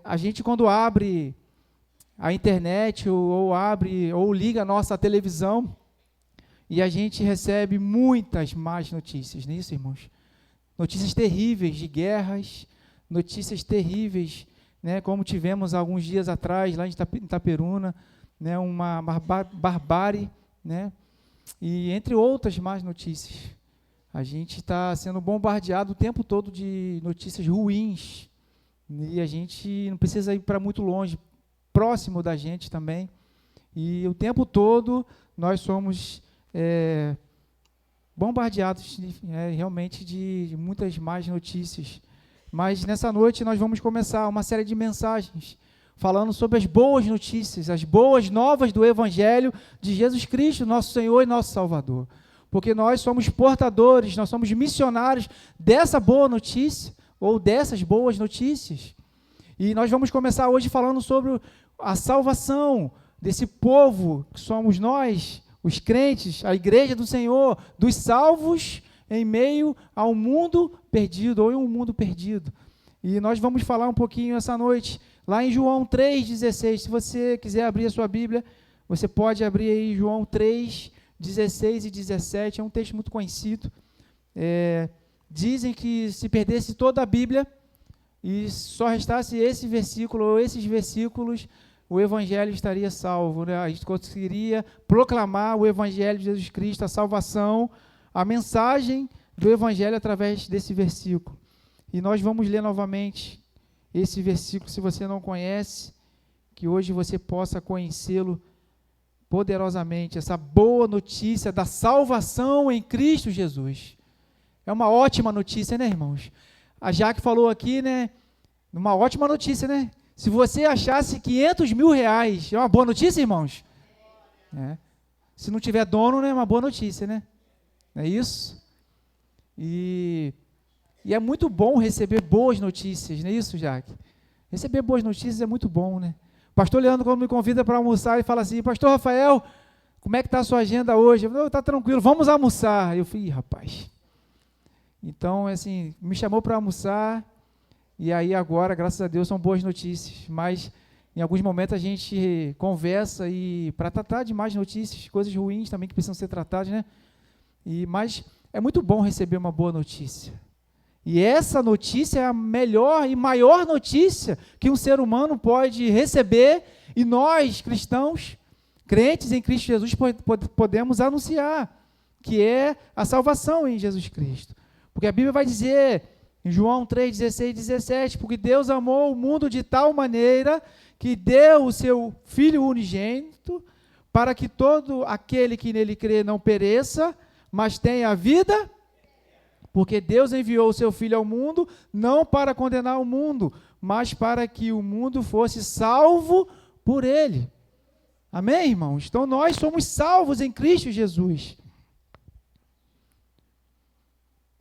A gente, quando abre a internet ou abre ou liga a nossa televisão, e a gente recebe muitas más notícias, não é isso, irmãos? Notícias terríveis de guerras, notícias terríveis, né, como tivemos alguns dias atrás, lá em Itaperuna, né, uma barbárie, né, e entre outras más notícias. A gente está sendo bombardeado o tempo todo de notícias ruins, e a gente não precisa ir para muito longe, próximo da gente também, e o tempo todo nós somos bombardeados realmente de muitas más notícias. Mas nessa noite nós vamos começar uma série de mensagens falando sobre as boas notícias, as boas novas do Evangelho de Jesus Cristo, nosso Senhor e nosso Salvador. Porque nós somos portadores, nós somos missionários dessa boa notícia, ou dessas boas notícias. E nós vamos começar hoje falando sobre a salvação desse povo que somos nós, os crentes, a igreja do Senhor, dos salvos em meio ao mundo perdido, ou em um mundo perdido. E nós vamos falar um pouquinho essa noite, lá em João 3,16. Se você quiser abrir a sua Bíblia, você pode abrir aí João 3, 16 e 17, é um texto muito conhecido. Dizem que se perdesse toda a Bíblia e só restasse esse versículo ou esses versículos, o Evangelho estaria salvo, né? A gente conseguiria proclamar o Evangelho de Jesus Cristo, a salvação, a mensagem do Evangelho através desse versículo. E nós vamos ler novamente esse versículo, se você não conhece, que hoje você possa conhecê-lo poderosamente, essa boa notícia da salvação em Cristo Jesus. É uma ótima notícia, né, irmãos? A Jaque falou aqui, né, uma ótima notícia, né? Se você achasse 500 mil reais, é uma boa notícia, irmãos? Se não tiver dono, né, é uma boa notícia, né? Não é isso? E é muito bom receber boas notícias, não é isso, Jaque? Receber boas notícias é muito bom, né? O pastor Leandro, quando me convida para almoçar, ele fala assim: pastor Rafael, como é que está a sua agenda hoje? Eu falo: está tranquilo, vamos almoçar. Eu falei: rapaz. Então, assim, me chamou para almoçar, e aí agora, graças a Deus, são boas notícias, mas em alguns momentos a gente conversa e para tratar de mais notícias, coisas ruins também que precisam ser tratadas, né? Mas é muito bom receber uma boa notícia. E essa notícia é a melhor e maior notícia que um ser humano pode receber, e nós, cristãos, crentes em Cristo Jesus, podemos anunciar, que é a salvação em Jesus Cristo. Porque a Bíblia vai dizer, em João 3, 16 e 17, porque Deus amou o mundo de tal maneira que deu o seu Filho unigênito, para que todo aquele que nele crê não pereça, mas tenha a vida, porque Deus enviou o seu Filho ao mundo, não para condenar o mundo, mas para que o mundo fosse salvo por ele. Amém, irmãos? Então nós somos salvos em Cristo Jesus.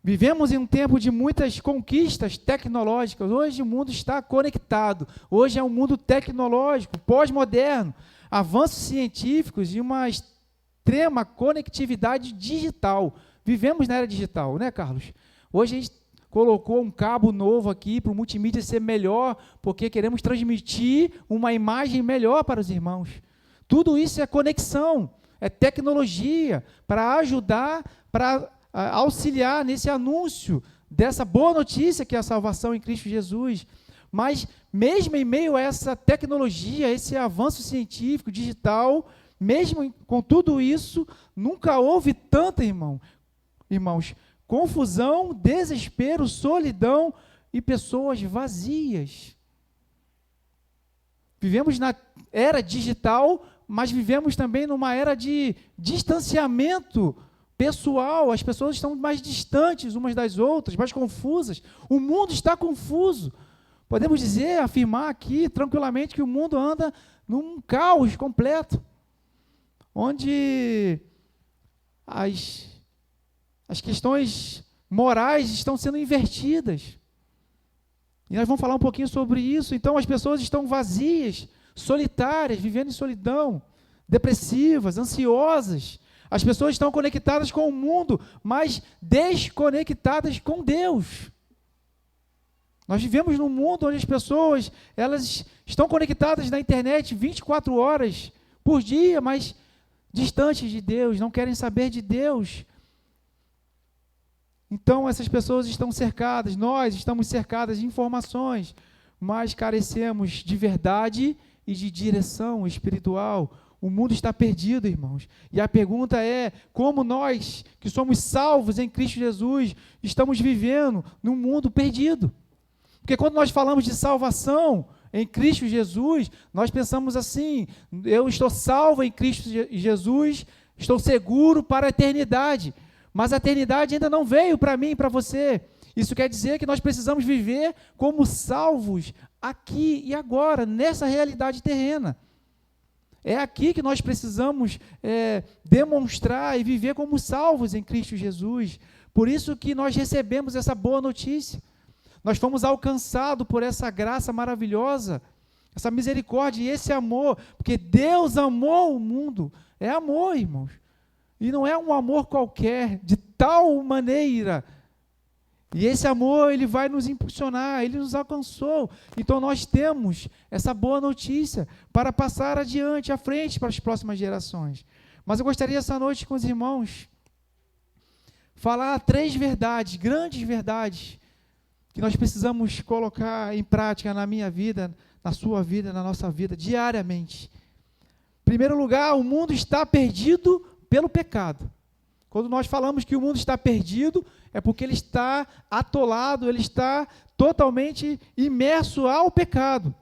Vivemos em um tempo de muitas conquistas tecnológicas. Hoje o mundo está conectado. Hoje é um mundo tecnológico, pós-moderno, avanços científicos e uma extrema conectividade digital. Vivemos na era digital, né, Carlos? Hoje a gente colocou um cabo novo aqui para o multimídia ser melhor, porque queremos transmitir uma imagem melhor para os irmãos. Tudo isso é conexão, é tecnologia para ajudar, para auxiliar nesse anúncio dessa boa notícia que é a salvação em Cristo Jesus. Mas mesmo em meio a essa tecnologia, esse avanço científico, digital, mesmo com tudo isso, nunca houve tanta, irmãos, confusão, desespero, solidão e pessoas vazias. Vivemos na era digital, mas vivemos também numa era de distanciamento pessoal. As pessoas estão mais distantes umas das outras, mais confusas. O mundo está confuso. Podemos dizer, afirmar aqui tranquilamente que o mundo anda num caos completo, onde as questões morais estão sendo invertidas. E nós vamos falar um pouquinho sobre isso. Então, as pessoas estão vazias, solitárias, vivendo em solidão, depressivas, ansiosas. As pessoas estão conectadas com o mundo, mas desconectadas com Deus. Nós vivemos num mundo onde as pessoas, elas estão conectadas na internet 24 horas por dia, mas distantes de Deus, não querem saber de Deus. Então essas pessoas estão cercadas, nós estamos cercadas de informações, mas carecemos de verdade e de direção espiritual. O mundo está perdido, irmãos. E a pergunta é, como nós, que somos salvos em Cristo Jesus, estamos vivendo num mundo perdido? Porque quando nós falamos de salvação em Cristo Jesus, nós pensamos assim, eu estou salvo em Cristo Jesus, estou seguro para a eternidade. Mas a eternidade ainda não veio para mim e para você. Isso quer dizer que nós precisamos viver como salvos aqui e agora, nessa realidade terrena. É aqui que nós precisamos demonstrar e viver como salvos em Cristo Jesus. Por isso que nós recebemos essa boa notícia. Nós fomos alcançados por essa graça maravilhosa, essa misericórdia e esse amor, porque Deus amou o mundo. É amor, irmãos. E não é um amor qualquer, de tal maneira. E esse amor, ele vai nos impulsionar, ele nos alcançou. Então nós temos essa boa notícia para passar adiante, à frente, para as próximas gerações. Mas eu gostaria essa noite com os irmãos falar 3 verdades, grandes verdades, que nós precisamos colocar em prática na minha vida, na sua vida, na nossa vida, diariamente. Em primeiro lugar, o mundo está perdido pelo pecado. Quando nós falamos que o mundo está perdido, é porque ele está atolado, ele está totalmente imerso ao pecado.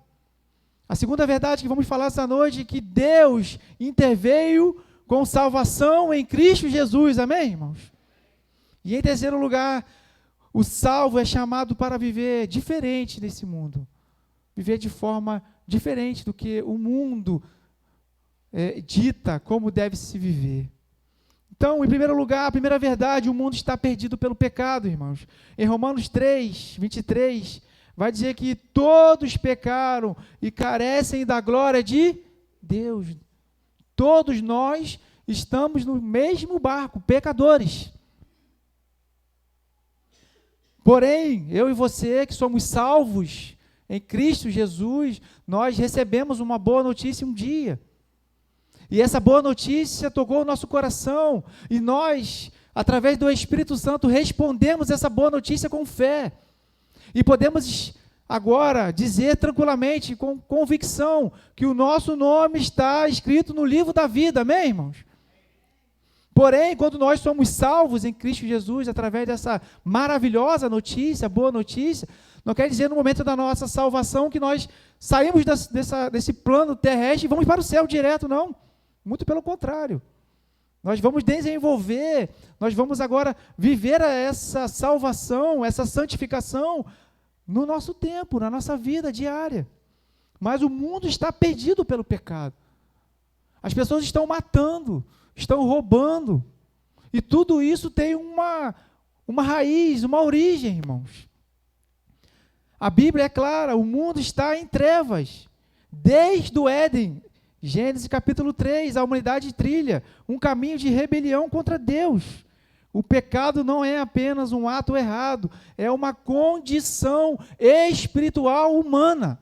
A segunda verdade que vamos falar essa noite é que Deus interveio com salvação em Cristo Jesus, amém, irmãos? E em terceiro lugar, o salvo é chamado para viver diferente nesse mundo, viver de forma diferente do que o mundo dita como deve se viver. Então, em primeiro lugar, a primeira verdade, o mundo está perdido pelo pecado, irmãos. Em Romanos 3, 23, vai dizer que todos pecaram e carecem da glória de Deus. Todos nós estamos no mesmo barco, pecadores. Porém, eu e você, que somos salvos em Cristo Jesus, nós recebemos uma boa notícia um dia. E essa boa notícia tocou o nosso coração, e nós, através do Espírito Santo, respondemos essa boa notícia com fé. E podemos agora dizer tranquilamente, com convicção, que o nosso nome está escrito no livro da vida, amém, irmãos? Porém, quando nós somos salvos em Cristo Jesus, através dessa maravilhosa notícia, boa notícia, não quer dizer no momento da nossa salvação que nós saímos desse plano terrestre e vamos para o céu direto, não. Muito pelo contrário. Nós vamos desenvolver, nós vamos agora viver essa salvação, essa santificação no nosso tempo, na nossa vida diária. Mas o mundo está perdido pelo pecado. As pessoas estão matando, estão roubando. E tudo isso tem uma raiz, uma origem, irmãos. A Bíblia é clara, o mundo está em trevas. Desde o Éden, Gênesis capítulo 3, a humanidade trilha um caminho de rebelião contra Deus. O pecado não é apenas um ato errado, é uma condição espiritual humana.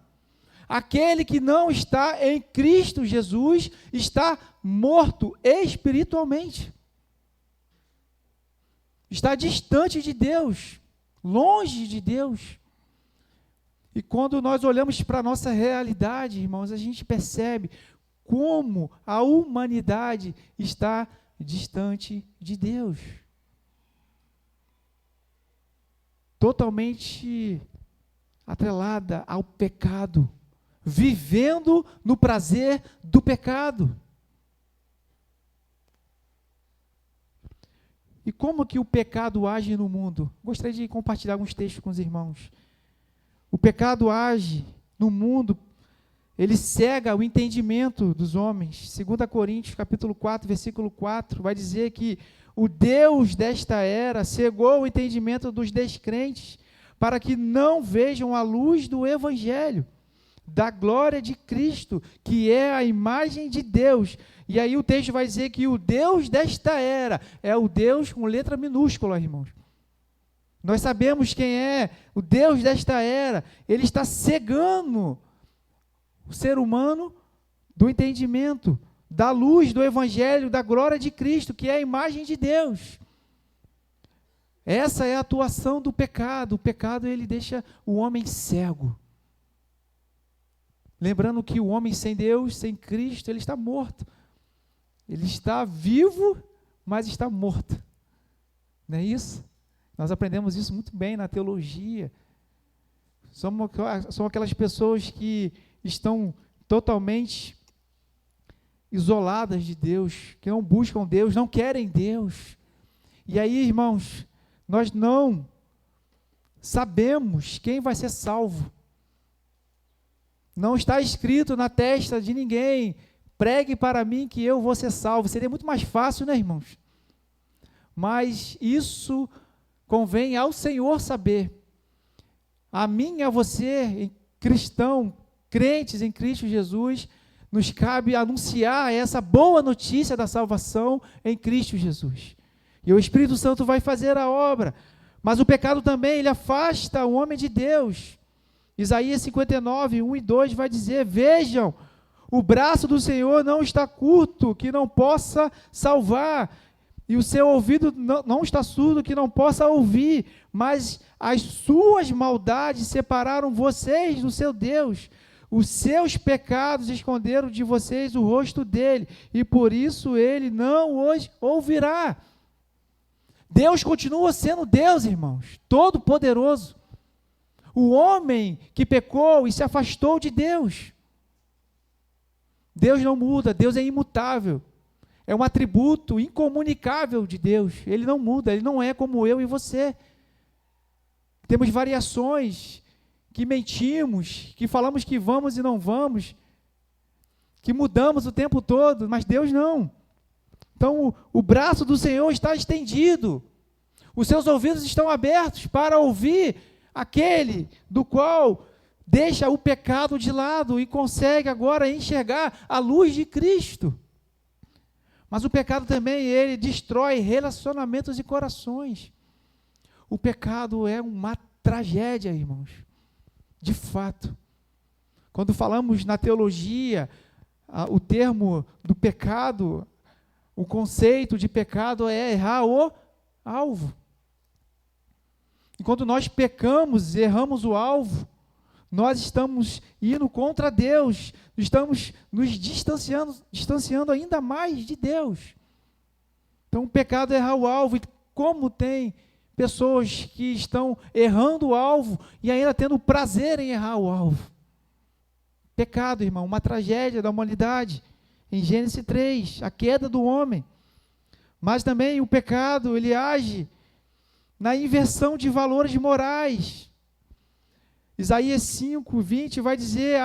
Aquele que não está em Cristo Jesus está morto espiritualmente. Está distante de Deus, longe de Deus. E quando nós olhamos para a nossa realidade, irmãos, a gente percebe como a humanidade está distante de Deus. Totalmente atrelada ao pecado, vivendo no prazer do pecado. E como que o pecado age no mundo? Gostaria de compartilhar alguns textos com os irmãos. O pecado age no mundo, ele cega o entendimento dos homens. 2 Coríntios, capítulo 4, versículo 4, vai dizer que o Deus desta era cegou o entendimento dos descrentes, para que não vejam a luz do Evangelho, da glória de Cristo, que é a imagem de Deus. E aí o texto vai dizer que o Deus desta era é o Deus com letra minúscula, irmãos. Nós sabemos quem é o Deus desta era. Ele está cegando o ser humano do entendimento, da luz do Evangelho, da glória de Cristo, que é a imagem de Deus. Essa é a atuação do pecado. O pecado, ele deixa o homem cego. Lembrando que o homem sem Deus, sem Cristo, ele está morto. Ele está vivo, mas está morto. Não é isso? Nós aprendemos isso muito bem na teologia. São aquelas pessoas que estão totalmente isoladas de Deus, que não buscam Deus, não querem Deus. E aí, irmãos, nós não sabemos quem vai ser salvo. Não está escrito na testa de ninguém: pregue para mim que eu vou ser salvo. Seria muito mais fácil, né, irmãos? Mas isso convém ao Senhor saber. A mim e a você, cristão, crentes em Cristo Jesus, nos cabe anunciar essa boa notícia da salvação em Cristo Jesus. E o Espírito Santo vai fazer a obra. Mas o pecado também, ele afasta o homem de Deus. Isaías 59, 1 e 2 vai dizer: vejam, o braço do Senhor não está curto, que não possa salvar, e o seu ouvido não está surdo, que não possa ouvir, mas as suas maldades separaram vocês do seu Deus, os seus pecados esconderam de vocês o rosto dele, e por isso ele não os ouvirá. Deus continua sendo Deus, irmãos, todo-poderoso. O homem que pecou e se afastou de Deus. Deus não muda, Deus é imutável. É um atributo incomunicável de Deus. Ele não muda, ele não é como eu e você. Temos variações, que mentimos, que falamos que vamos e não vamos, que mudamos o tempo todo, mas Deus não. Então, o braço do Senhor está estendido. Os seus ouvidos estão abertos para ouvir aquele do qual deixa o pecado de lado e consegue agora enxergar a luz de Cristo. Mas o pecado também, ele destrói relacionamentos e corações. O pecado é uma tragédia, irmãos. De fato. Quando falamos na teologia, o termo do pecado, o conceito de pecado é errar o alvo. E quando nós pecamos, erramos o alvo, nós estamos indo contra Deus, estamos nos distanciando ainda mais de Deus. Então, o pecado é errar o alvo. E como tem pessoas que estão errando o alvo e ainda tendo prazer em errar o alvo? Pecado, irmão, uma tragédia da humanidade. Em Gênesis 3, a queda do homem. Mas também o pecado, ele age na inversão de valores morais. Isaías 5, 20 vai dizer: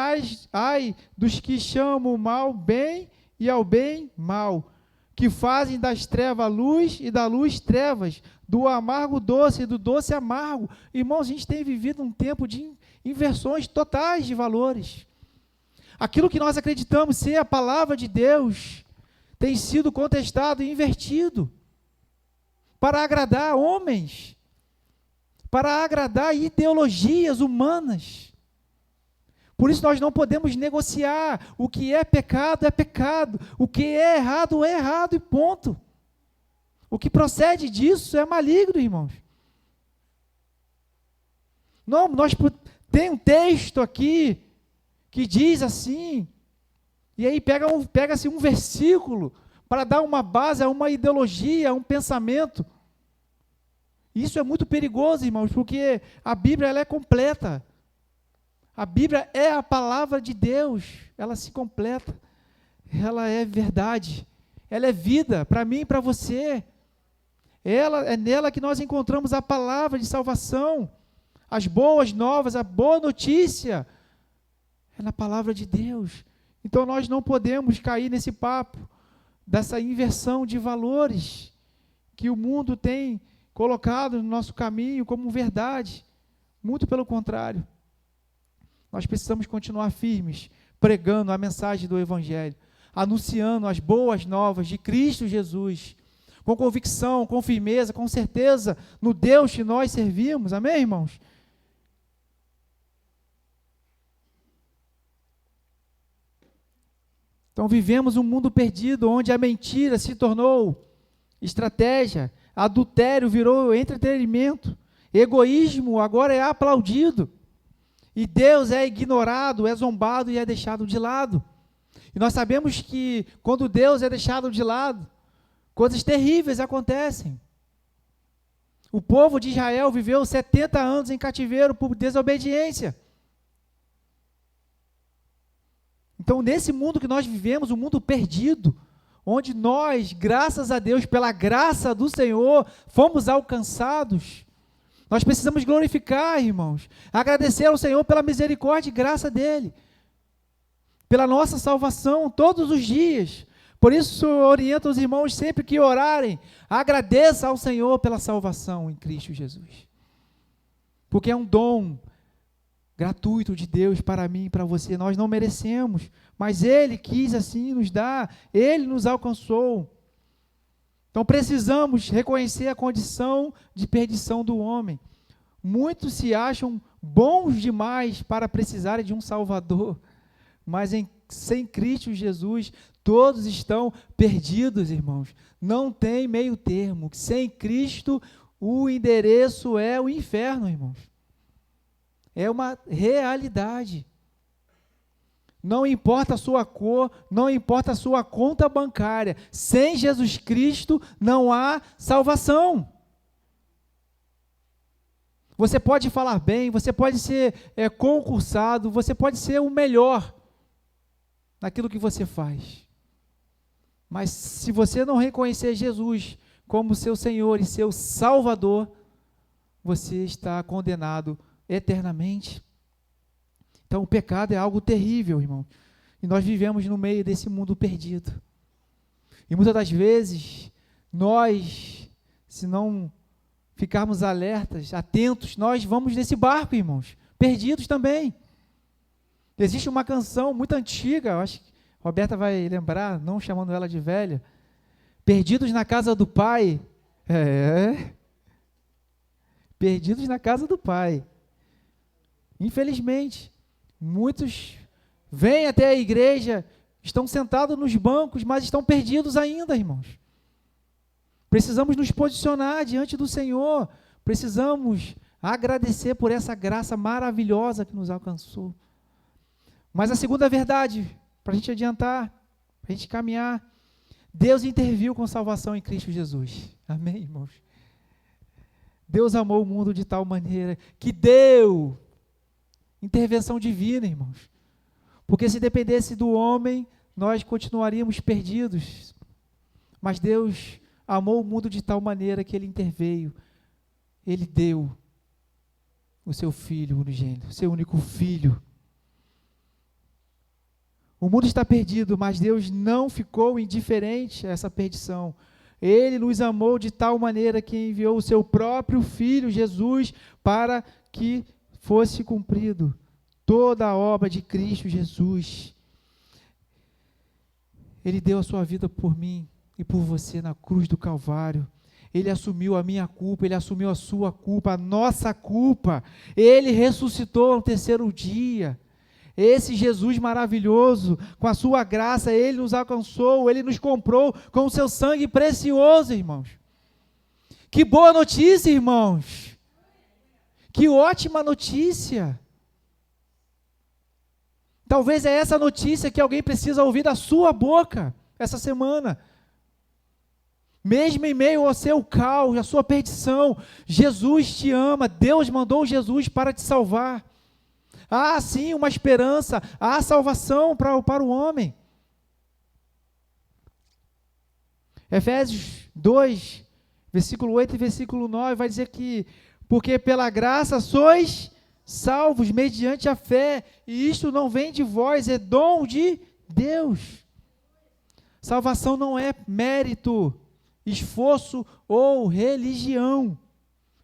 ai dos que chamam o mal bem e ao bem mal, que fazem das trevas luz e da luz trevas, do amargo doce e do doce amargo. Irmãos, a gente tem vivido um tempo de inversões totais de valores. Aquilo que nós acreditamos ser a palavra de Deus tem sido contestado e invertido para agradar homens, para agradar ideologias humanas. Por isso nós não podemos negociar. O que é pecado, o que é errado e ponto. O que procede disso é maligno, irmãos. Não, tem um texto aqui que diz assim, e aí pega-se um versículo para dar uma base a uma ideologia, a um pensamento. Isso é muito perigoso, irmãos, porque a Bíblia ela é completa. A Bíblia é a palavra de Deus, ela se completa, ela é verdade, ela é vida para mim e para você. É nela que nós encontramos a palavra de salvação, as boas novas, a boa notícia. É na palavra de Deus. Então nós não podemos cair nesse papo, dessa inversão de valores que o mundo tem colocado no nosso caminho como verdade. Muito pelo contrário. Nós precisamos continuar firmes, pregando a mensagem do Evangelho, anunciando as boas novas de Cristo Jesus. com convicção, com firmeza, com certeza no Deus que nós servimos. Amém, irmãos? Então vivemos um mundo perdido, onde a mentira se tornou estratégia, adultério virou entretenimento, egoísmo agora é aplaudido, e Deus é ignorado, é zombado e é deixado de lado. E nós sabemos que quando Deus é deixado de lado, coisas terríveis acontecem. O povo de Israel viveu 70 anos em cativeiro por desobediência. Então, nesse mundo que nós vivemos, um mundo perdido, onde nós, graças a Deus, pela graça do Senhor, fomos alcançados, nós precisamos glorificar, irmãos, agradecer ao Senhor pela misericórdia e graça dEle, pela nossa salvação todos os dias. Por isso, oriento os irmãos sempre que orarem, agradeça ao Senhor pela salvação em Cristo Jesus, porque é um dom gratuito de Deus para mim e para você. Nós não merecemos, mas Ele quis assim nos dar, Ele nos alcançou. Então precisamos reconhecer a condição de perdição do homem. Muitos se acham bons demais para precisarem de um Salvador, mas sem Cristo Jesus, todos estão perdidos, irmãos. Não tem meio termo. Sem Cristo, o endereço é o inferno, irmãos. É uma realidade. Não importa a sua cor, não importa a sua conta bancária. Sem Jesus Cristo não há salvação. Você pode falar bem, você pode ser concursado, você pode ser o melhor naquilo que você faz. Mas se você não reconhecer Jesus como seu Senhor e seu Salvador, você está condenado eternamente. Então o pecado é algo terrível, irmão, e nós vivemos no meio desse mundo perdido, e muitas das vezes nós, se não ficarmos alertas, atentos, nós vamos nesse barco, irmãos, perdidos também. Existe uma canção muito antiga, eu acho que a Roberta vai lembrar, não chamando ela de velha, Perdidos na Casa do Pai. Perdidos na Casa do Pai. Infelizmente, muitos vêm até a igreja, estão sentados nos bancos, mas estão perdidos ainda, irmãos. Precisamos nos posicionar diante do Senhor, precisamos agradecer por essa graça maravilhosa que nos alcançou. Mas a segunda verdade, para a gente adiantar, para a gente caminhar, Deus interviu com salvação em Cristo Jesus. Amém, irmãos? Deus amou o mundo de tal maneira que deu intervenção divina, irmãos. Porque se dependesse do homem, nós continuaríamos perdidos. Mas Deus amou o mundo de tal maneira que Ele interveio. Ele deu o seu Filho unigênito, o seu único Filho. O mundo está perdido, mas Deus não ficou indiferente a essa perdição. Ele nos amou de tal maneira que enviou o seu próprio Filho, Jesus, para que fosse cumprido toda a obra de Cristo Jesus. Ele deu a sua vida por mim e por você na cruz do Calvário. Ele assumiu a minha culpa, Ele assumiu a sua culpa, a nossa culpa. Ele ressuscitou no terceiro dia. Esse Jesus maravilhoso, com a sua graça, Ele nos alcançou, Ele nos comprou com o seu sangue precioso, irmãos. Que boa notícia, irmãos. Que ótima notícia. Talvez é essa notícia que alguém precisa ouvir da sua boca essa semana. Mesmo em meio ao seu caos, à sua perdição, Jesus te ama, Deus mandou Jesus para te salvar. Há sim uma esperança, há salvação para o homem. Efésios 2, versículo 8 e versículo 9, vai dizer que, porque pela graça sois salvos mediante a fé, e isto não vem de vós, é dom de Deus. Salvação não é mérito, esforço ou religião,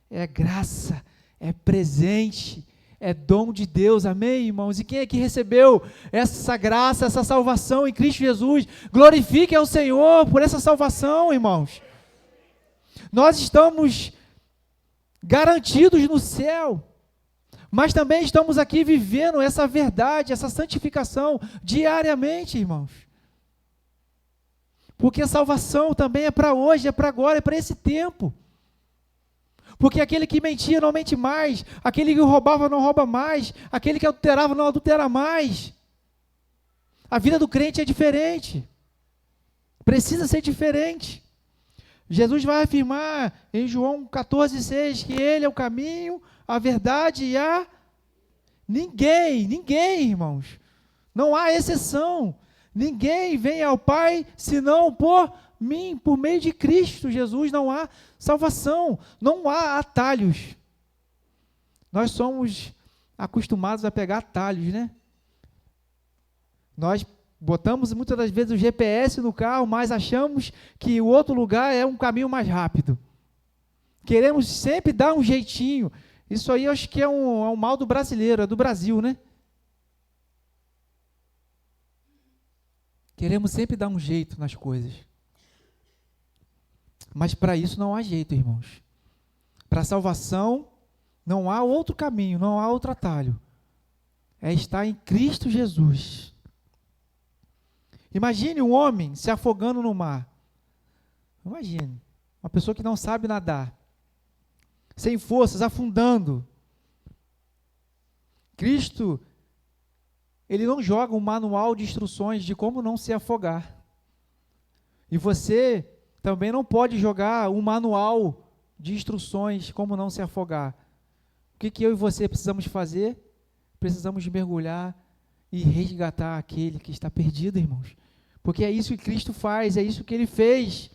é graça, é presente, é dom de Deus, amém, irmãos? E quem é que recebeu essa graça, essa salvação em Cristo Jesus? Glorifique ao Senhor por essa salvação, irmãos. Nós estamos garantidos no céu, mas também estamos aqui vivendo essa verdade, essa santificação diariamente, irmãos. Porque a salvação também é para hoje, é para agora, é para esse tempo. Porque aquele que mentia não mente mais, aquele que roubava não rouba mais, aquele que adulterava não adultera mais. A vida do crente é diferente. Precisa ser diferente. Jesus vai afirmar em João 14,6 que Ele é o caminho, a verdade e a... Ninguém, irmãos. Não há exceção. Ninguém vem ao Pai senão por mim, por meio de Cristo Jesus. Não há salvação, não há atalhos. Nós somos acostumados a pegar atalhos, né? Nós botamos muitas das vezes o GPS no carro, mas achamos que o outro lugar é um caminho mais rápido. Queremos sempre dar um jeitinho. Isso aí eu acho que é um mal do brasileiro, é do Brasil, né? Queremos sempre dar um jeito nas coisas. Mas para isso não há jeito, irmãos. Para a salvação não há outro caminho, não há outro atalho. É estar em Cristo Jesus. Imagine um homem se afogando no mar. Imagine, uma pessoa que não sabe nadar, sem forças, afundando. Cristo, Ele não joga um manual de instruções de como não se afogar. E você também não pode jogar um manual de instruções como não se afogar. O que eu e você precisamos fazer? Precisamos mergulhar e resgatar aquele que está perdido, irmãos. Porque é isso que Cristo faz, é isso que Ele fez.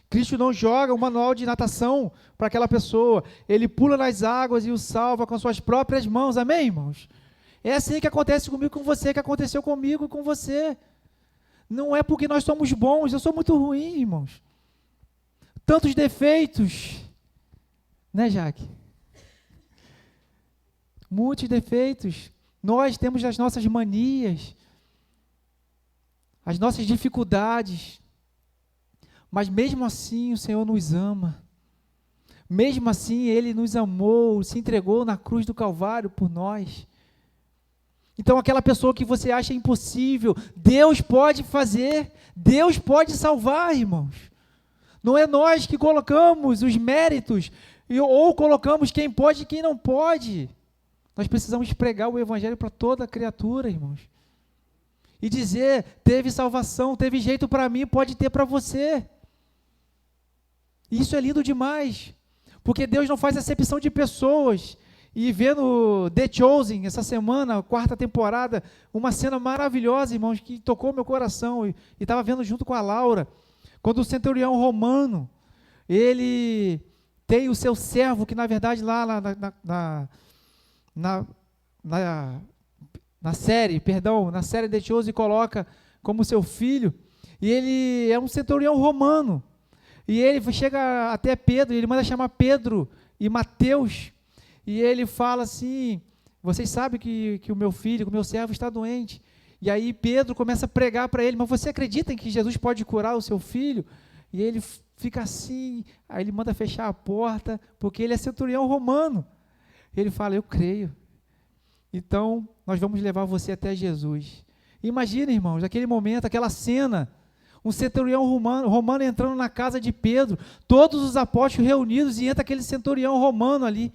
Cristo não joga um manual de natação para aquela pessoa. Ele pula nas águas e o salva com suas próprias mãos. Amém, irmãos? É assim que acontece comigo e com você, que aconteceu comigo e com você. Não é porque nós somos bons, eu sou muito ruim, irmãos. Tantos defeitos, né, Jaque? Muitos defeitos. Nós temos as nossas manias, as nossas dificuldades, mas mesmo assim o Senhor nos ama. Mesmo assim Ele nos amou, se entregou na cruz do Calvário por nós. Então aquela pessoa que você acha impossível, Deus pode fazer, Deus pode salvar, irmãos. Não é nós que colocamos os méritos, ou colocamos quem pode e quem não pode. Nós precisamos pregar o Evangelho para toda criatura, irmãos. E dizer, teve salvação, teve jeito para mim, pode ter para você. Isso é lindo demais, porque Deus não faz acepção de pessoas. E vendo The Chosen, essa semana, a 4ª temporada, uma cena maravilhosa, irmãos, que tocou meu coração, e estava vendo junto com a Laura, quando o centurião romano, ele tem o seu servo, que na verdade lá na série The Chosen, coloca como seu filho, e ele é um centurião romano, e ele chega até Pedro, ele manda chamar Pedro e Mateus, e ele fala assim, vocês sabem que o meu filho, que o meu servo está doente. E aí Pedro começa a pregar para ele, mas você acredita em que Jesus pode curar o seu filho? E ele fica assim, aí ele manda fechar a porta, porque ele é centurião romano. Ele fala, eu creio. Então, nós vamos levar você até Jesus. Imagina, irmãos, aquele momento, aquela cena, um centurião romano entrando na casa de Pedro, todos os apóstolos reunidos, e entra aquele centurião romano ali.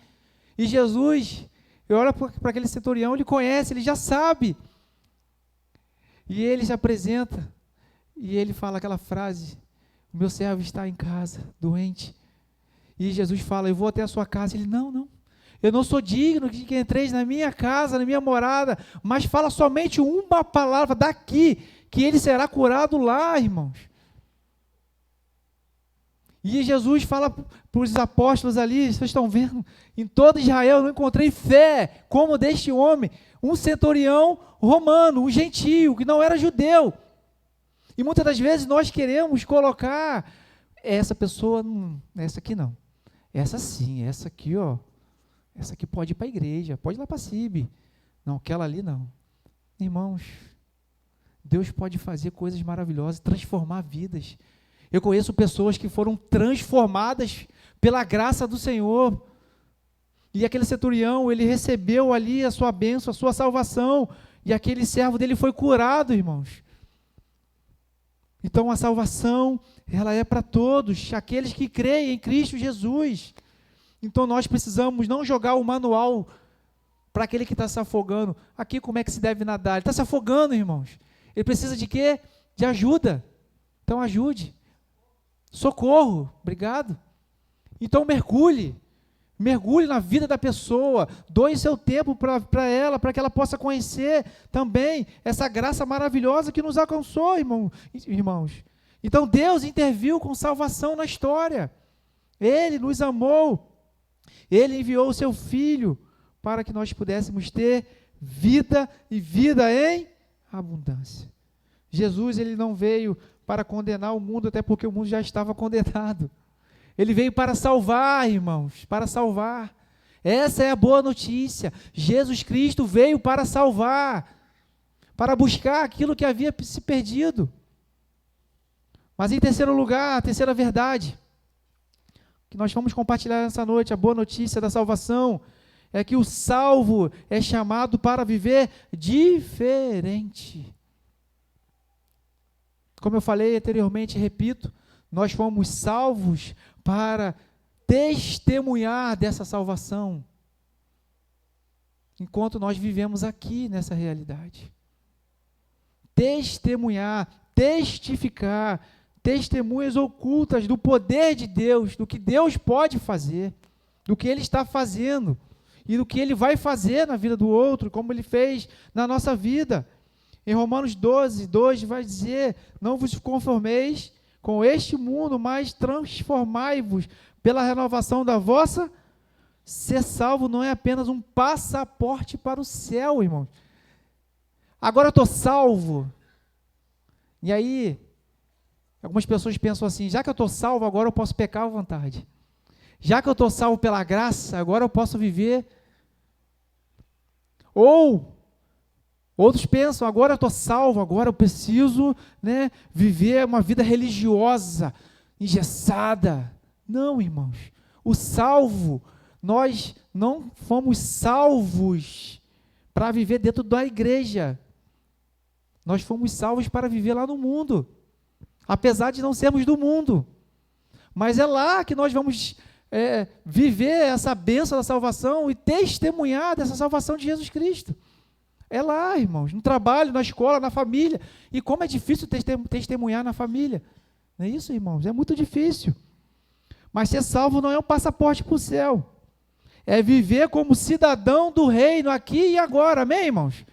E Jesus, eu olho para aquele centurião, ele conhece, ele já sabe. E ele se apresenta, e ele fala aquela frase, o meu servo está em casa, doente. E Jesus fala, eu vou até a sua casa. Ele, não, eu não sou digno de que entreis na minha casa, na minha morada, mas fala somente uma palavra daqui, que ele será curado lá, irmãos. E Jesus fala para os apóstolos ali, vocês estão vendo, em todo Israel eu não encontrei fé como deste homem, um centurião romano, um gentio, que não era judeu. E muitas das vezes nós queremos colocar, essa pessoa, essa aqui não, essa sim, essa aqui, ó, essa aqui pode ir para a igreja, pode ir lá para a CIB, não, aquela ali não. Irmãos, Deus pode fazer coisas maravilhosas, transformar vidas. Eu conheço pessoas que foram transformadas pela graça do Senhor. E aquele centurião, ele recebeu ali a sua bênção, a sua salvação, e aquele servo dele foi curado, irmãos. Então a salvação, ela é para todos, aqueles que creem em Cristo Jesus. Então nós precisamos não jogar o manual para aquele que está se afogando. Aqui como é que se deve nadar? Ele está se afogando, irmãos. Ele precisa de quê? De ajuda. Então ajude. Socorro. Obrigado. Então mergulhe na vida da pessoa, doe seu tempo para ela, para que ela possa conhecer também essa graça maravilhosa que nos alcançou, irmãos. Então Deus interviu com salvação na história. Ele nos amou, Ele enviou o seu Filho para que nós pudéssemos ter vida e vida em abundância. Jesus, ele não veio para condenar o mundo, até porque o mundo já estava condenado. Ele veio para salvar, irmãos, para salvar. Essa é a boa notícia. Jesus Cristo veio para salvar, para buscar aquilo que havia se perdido. Mas em terceiro lugar, a terceira verdade, que nós vamos compartilhar nessa noite, a boa notícia da salvação, é que o salvo é chamado para viver diferente. Como eu falei anteriormente, repito, nós fomos salvos para testemunhar dessa salvação, enquanto nós vivemos aqui nessa realidade. Testemunhar, testificar, testemunhas ocultas do poder de Deus, do que Deus pode fazer, do que Ele está fazendo, e do que Ele vai fazer na vida do outro, como Ele fez na nossa vida. Em Romanos 12, 2 vai dizer, não vos conformeis com este mundo, mas transformai-vos pela renovação da vossa. Ser salvo não é apenas um passaporte para o céu, irmãos. Agora eu estou salvo. E aí, algumas pessoas pensam assim, já que eu estou salvo, agora eu posso pecar à vontade. Já que eu estou salvo pela graça, agora eu posso viver. Ou outros pensam, agora eu estou salvo, agora eu preciso, viver uma vida religiosa, engessada. Não, irmãos. O salvo, nós não fomos salvos para viver dentro da igreja. Nós fomos salvos para viver lá no mundo, apesar de não sermos do mundo. Mas é lá que nós vamos viver essa bênção da salvação e testemunhar dessa salvação de Jesus Cristo. É lá, irmãos, no trabalho, na escola, na família. E como é difícil testemunhar na família. Não é isso, irmãos? É muito difícil. Mas ser salvo não é um passaporte para o céu. É viver como cidadão do reino aqui e agora. Amém, irmãos?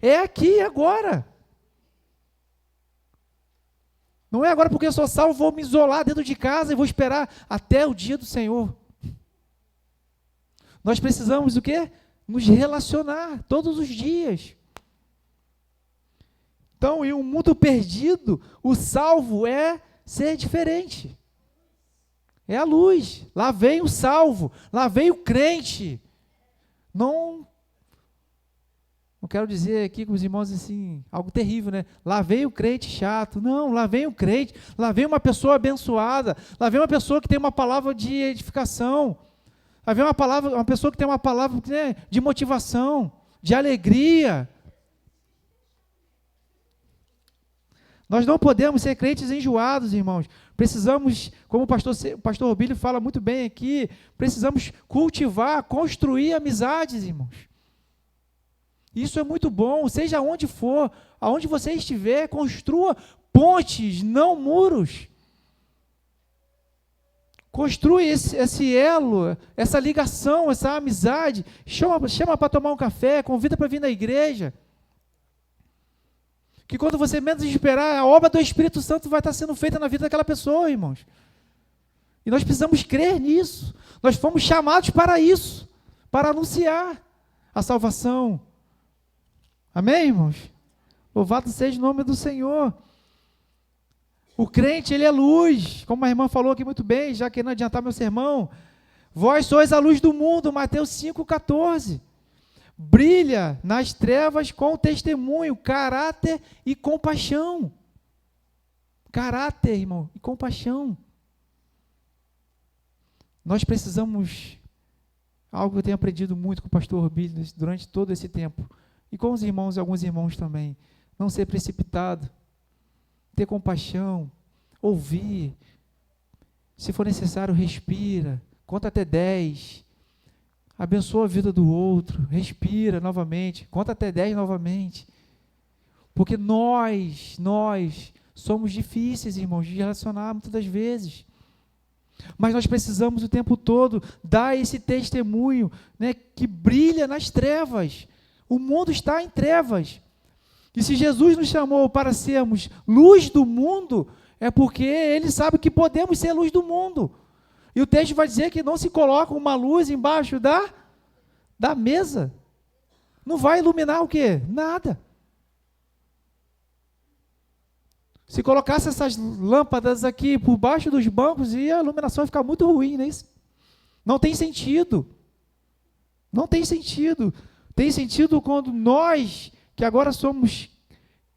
É aqui e agora. Não é agora porque eu sou salvo, vou me isolar dentro de casa e vou esperar até o dia do Senhor. Nós precisamos o quê? Nos relacionar todos os dias. Então, em um mundo perdido, o salvo é ser diferente. É a luz. Lá vem o salvo, lá vem o crente. Não quero dizer aqui com os irmãos assim, algo terrível, né? Lá vem o crente chato. Não, lá vem o crente, lá vem uma pessoa abençoada, lá vem uma pessoa que tem uma palavra de edificação. Lá vem uma pessoa que tem uma palavra de motivação, de alegria. Nós não podemos ser crentes enjoados, irmãos. Precisamos, como o pastor Robílio fala muito bem aqui, precisamos cultivar, construir amizades, irmãos. Isso é muito bom, seja onde for, aonde você estiver, construa pontes, não muros. Construa esse elo, essa ligação, essa amizade. Chama para tomar um café, convida para vir na igreja. Que quando você menos esperar, a obra do Espírito Santo vai estar sendo feita na vida daquela pessoa, irmãos. E nós precisamos crer nisso. Nós fomos chamados para isso, para anunciar a salvação. Amém, irmãos? Louvado seja o nome do Senhor. O crente, ele é luz, como a irmã falou aqui muito bem, já que não adiantar meu sermão. Vós sois a luz do mundo, Mateus 5,14. Brilha nas trevas com testemunho, caráter e compaixão. Caráter, irmão, e compaixão. Nós precisamos, algo que eu tenho aprendido muito com o pastor Billy durante todo esse tempo, e com os irmãos e alguns irmãos também, não ser precipitado, ter compaixão, ouvir, se for necessário, respira, conta até 10, abençoa a vida do outro, respira novamente, conta até 10 novamente, porque nós somos difíceis, irmãos, de relacionar muitas das vezes, mas nós precisamos o tempo todo dar esse testemunho, né, que brilha nas trevas. O mundo está em trevas, e se Jesus nos chamou para sermos luz do mundo, é porque Ele sabe que podemos ser luz do mundo. E o texto vai dizer que não se coloca uma luz embaixo da mesa. Não vai iluminar o quê? Nada. Se colocasse essas lâmpadas aqui por baixo dos bancos, a iluminação ia ficar muito ruim, não é isso? Não tem sentido. Não tem sentido. Tem sentido quando nós, que agora somos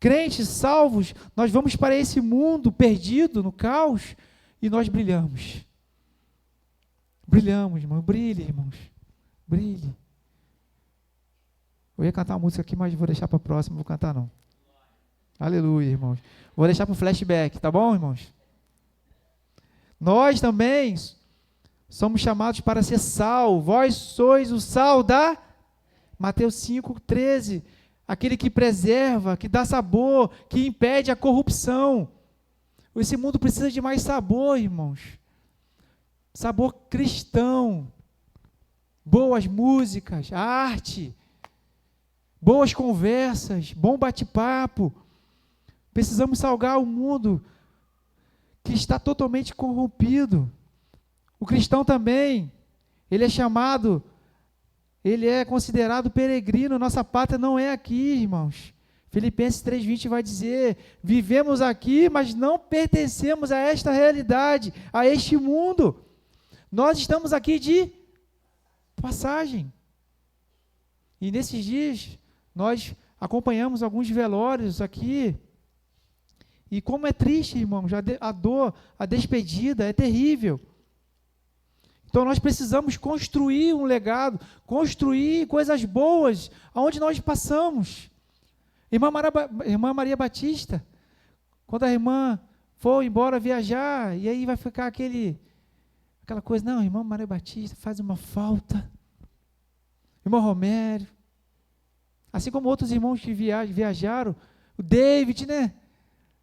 crentes, salvos, nós vamos para esse mundo perdido, no caos, e nós brilhamos. Brilhamos, irmão. Brilhe, irmãos. Brilhe. Eu ia cantar uma música aqui, mas vou deixar para a próxima, não vou cantar não. Aleluia, irmãos. Vou deixar para o flashback, tá bom, irmãos? Nós também somos chamados para ser sal. Vós sois o sal da Mateus 5:13. Aquele que preserva, que dá sabor, que impede a corrupção. Esse mundo precisa de mais sabor, irmãos. Sabor cristão. Boas músicas, arte, boas conversas, bom bate-papo. Precisamos salgar o mundo que está totalmente corrompido. O cristão também, ele é chamado, ele é considerado peregrino. Nossa pátria não é aqui, irmãos. Filipenses 3:20 vai dizer: vivemos aqui, mas não pertencemos a esta realidade, a este mundo. Nós estamos aqui de passagem. E nesses dias, nós acompanhamos alguns velórios aqui. E como é triste, irmãos, a dor, a despedida é terrível. Então nós precisamos construir um legado, construir coisas boas aonde nós passamos. Irmã Maria Batista, quando a irmã for embora viajar, e aí vai ficar aquela coisa, não, irmã Maria Batista faz uma falta. Irmão Romério, assim como outros irmãos que viajaram, o David, né?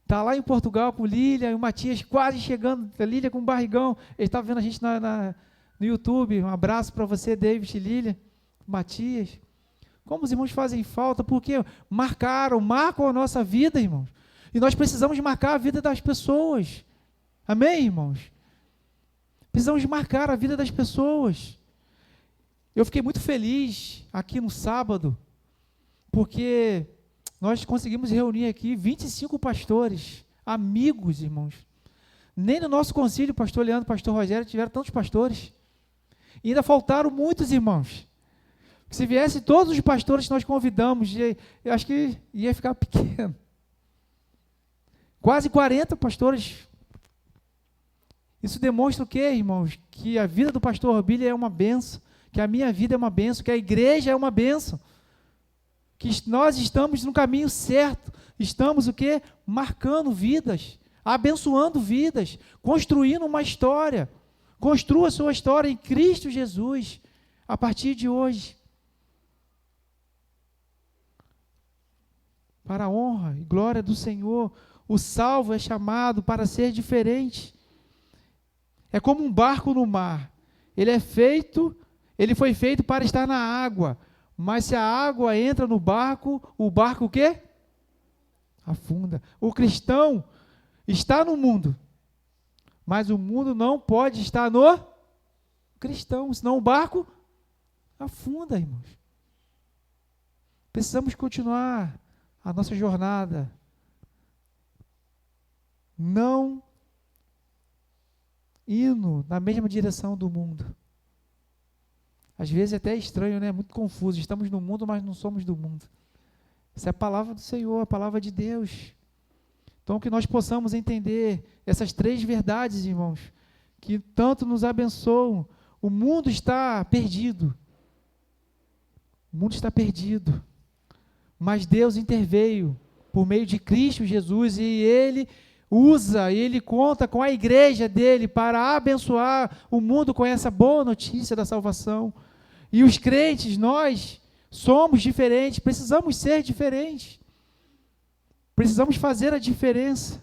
Está lá em Portugal com Lília, e o Matias quase chegando, a Lília com um barrigão. Ele estava vendo a gente no YouTube. Um abraço para você, David e Lília, Matias. Como os irmãos fazem falta, porque marcam a nossa vida, irmãos. E nós precisamos marcar a vida das pessoas. Amém, irmãos? Precisamos marcar a vida das pessoas. Eu fiquei muito feliz aqui no sábado, porque nós conseguimos reunir aqui 25 pastores, amigos, irmãos. Nem no nosso concílio, pastor Leandro, pastor Rogério, tiveram tantos pastores. E ainda faltaram muitos irmãos. Se viessem todos os pastores que nós convidamos, eu acho que ia ficar pequeno. Quase 40 pastores. Isso demonstra o quê, irmãos? Que a vida do pastor Billy é uma bênção, que a minha vida é uma bênção, que a igreja é uma bênção. Que nós estamos no caminho certo, estamos o quê? Marcando vidas, abençoando vidas, construindo uma história. Construa a sua história em Cristo Jesus, a partir de hoje. Para a honra e glória do Senhor, o salvo é chamado para ser diferente. É como um barco no mar. Ele foi feito para estar na água. Mas se a água entra no barco, o barco o quê? Afunda. O cristão está no mundo, mas o mundo não pode estar no cristão, senão o barco afunda, irmãos. Precisamos continuar a nossa jornada, não indo na mesma direção do mundo. Às vezes é até estranho, né? Muito confuso. Estamos no mundo, mas não somos do mundo. Essa é a palavra do Senhor, a palavra de Deus. Então, que nós possamos entender essas três verdades, irmãos, que tanto nos abençoam, O mundo está perdido. O mundo está perdido. Mas Deus interveio por meio de Cristo Jesus, e Ele Ele conta com a igreja dele para abençoar o mundo com essa boa notícia da salvação. E os crentes, nós somos diferentes, precisamos ser diferentes. Precisamos fazer a diferença.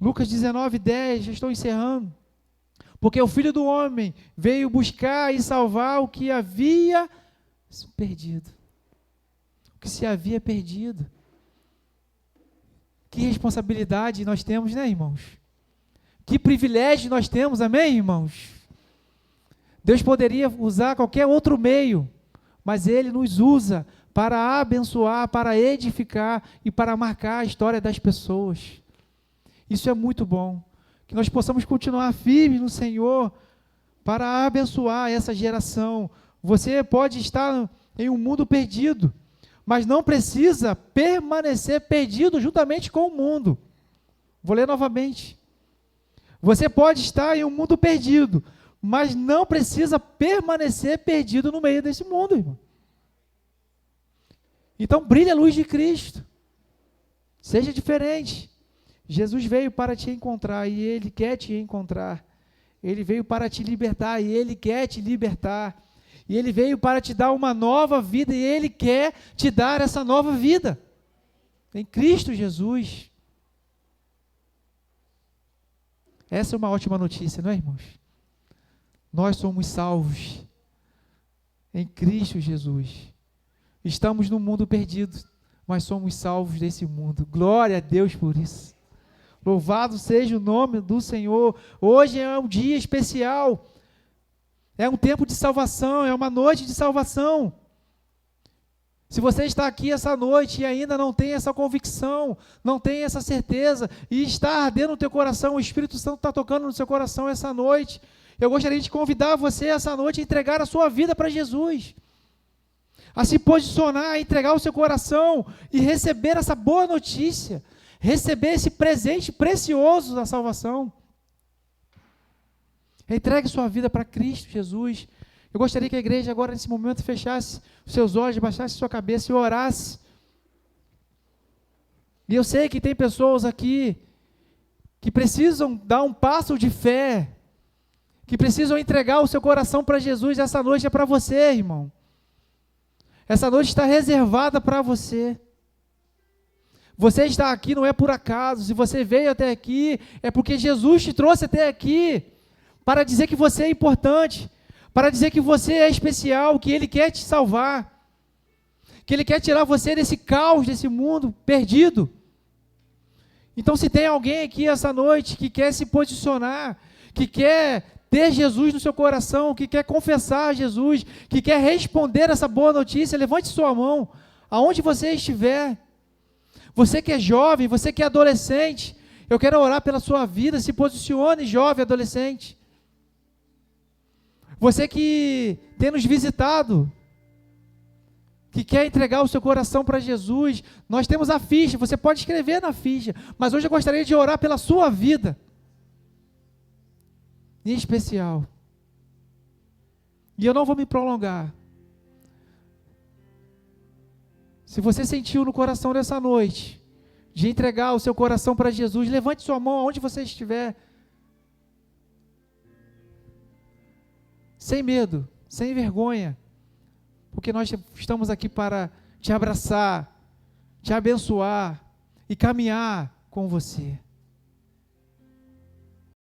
Lucas 19:10, já estou encerrando. Porque o Filho do Homem veio buscar e salvar o que havia perdido. O que se havia perdido. Que responsabilidade nós temos, né, irmãos? Que privilégio nós temos, amém, irmãos? Deus poderia usar qualquer outro meio, mas Ele nos usa para abençoar, para edificar e para marcar a história das pessoas. Isso é muito bom. Que nós possamos continuar firmes no Senhor para abençoar essa geração. Você pode estar em um mundo perdido, mas não precisa permanecer perdido juntamente com o mundo. Vou ler novamente. Você pode estar em um mundo perdido, mas não precisa permanecer perdido no meio desse mundo, irmão. Então, brilhe a luz de Cristo. Seja diferente. Jesus veio para te encontrar e Ele quer te encontrar. Ele veio para te libertar e Ele quer te libertar. E Ele veio para te dar uma nova vida e Ele quer te dar essa nova vida. Em Cristo Jesus. Essa é uma ótima notícia, não é, irmãos? Nós somos salvos em Cristo Jesus. Estamos no mundo perdido, mas somos salvos desse mundo. Glória a Deus por isso. Louvado seja o nome do Senhor. Hoje é um dia especial. É um tempo de salvação, é uma noite de salvação. Se você está aqui essa noite e ainda não tem essa convicção, não tem essa certeza, e está ardendo no teu coração, o Espírito Santo está tocando no seu coração essa noite, eu gostaria de convidar você essa noite a entregar a sua vida para Jesus. A se posicionar, a entregar o seu coração e receber essa boa notícia, receber esse presente precioso da salvação. Entregue sua vida para Cristo Jesus. Eu gostaria que a igreja agora nesse momento fechasse os seus olhos, baixasse sua cabeça e orasse. E eu sei que tem pessoas aqui que precisam dar um passo de fé, que precisam entregar o seu coração para Jesus. Essa noite é para você, irmão. Essa noite está reservada para você. Você está aqui não é por acaso. Se você veio até aqui, é porque Jesus te trouxe até aqui para dizer que você é importante, para dizer que você é especial, que Ele quer te salvar, que Ele quer tirar você desse caos, desse mundo perdido. Então, se tem alguém aqui essa noite que quer se posicionar, que quer ter Jesus no seu coração, que quer confessar Jesus, que quer responder essa boa notícia, levante sua mão, aonde você estiver. Você que é jovem, você que é adolescente, eu quero orar pela sua vida, se posicione, jovem, adolescente. Você que tem nos visitado, que quer entregar o seu coração para Jesus, nós temos a ficha, você pode escrever na ficha, mas hoje eu gostaria de orar pela sua vida, em especial. E eu não vou me prolongar. Se você sentiu no coração dessa noite, de entregar o seu coração para Jesus, levante sua mão aonde você estiver, sem medo, sem vergonha, porque nós estamos aqui para te abraçar, te abençoar e caminhar com você.